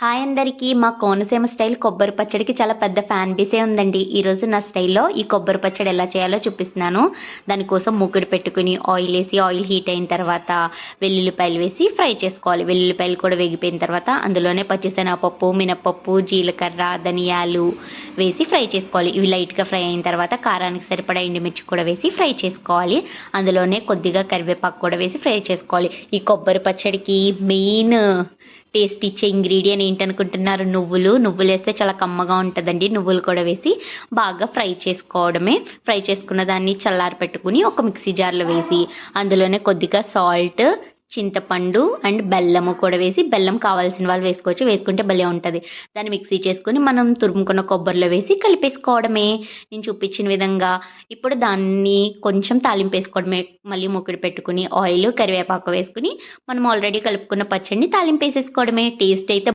Hi అందరికీ! మా Konaseema style కొబ్బరి పచ్చడికి చాలా పెద్ద ఫ్యాన్ బేసే ఉందండి. ఈరోజు నా స్టైల్‌లో ఈ కొబ్బరి పచ్చడి ఎలా చేయాలో చూపిస్తున్నాను. దానికోసం మూకుడు పెట్టుకొని ఆయిల్ హీట్ అయిన తర్వాత వెల్లుల్లిపాయలు వేసి ఫ్రై చేసుకోవాలి. వెల్లుల్లిపాయలు కూడా వేగిపోయిన తర్వాత అందులోనే పచ్చిశనగపప్పు, మినపప్పు, జీలకర్ర, ధనియాలు వేసి ఫ్రై చేసుకోవాలి. ఇవి లైట్‌గా ఫ్రై అయిన తర్వాత కారానికి సరిపడా ఎండుమిర్చి కూడా వేసి ఫ్రై చేసుకోవాలి. అందులోనే కొద్దిగా కరివేపాకు కూడా వేసి ఫ్రై చేసుకోవాలి. ఈ కొబ్బరి పచ్చడికి మెయిన్ టేస్ట్ ఇచ్చే ఇంగ్రీడియంట్ ఏంటనుకుంటున్నారు? నువ్వులు వేస్తే చాలా కమ్మగా ఉంటుందండి. నువ్వులు కూడా వేసి బాగా ఫ్రై చేసుకోవడమే. ఫ్రై చేసుకున్న దాన్ని చల్లారి పెట్టుకుని ఒక మిక్సీ జార్లో వేసి అందులోనే కొద్దిగా సాల్ట్, చింతపండు అండ్ బెల్లము కూడా వేసి, బెల్లం కావాల్సిన వాళ్ళు వేసుకోవచ్చు, వేసుకుంటే భలే ఉంటుంది. దాన్ని మిక్సీ చేసుకుని మనం తురుముకున్న కొబ్బరిలో వేసి కలిపేసుకోవడమే నేను చూపించిన విధంగా. ఇప్పుడు దాన్ని కొంచెం తాలింపు వేసుకోవడమే. మళ్ళీ మూకుడు పెట్టుకుని ఆయిల్, కరివేపాకు వేసుకుని మనం ఆల్రెడీ కలుపుకున్న పచ్చడిని తాలింపు వేసేసుకోవడమే. టేస్ట్ అయితే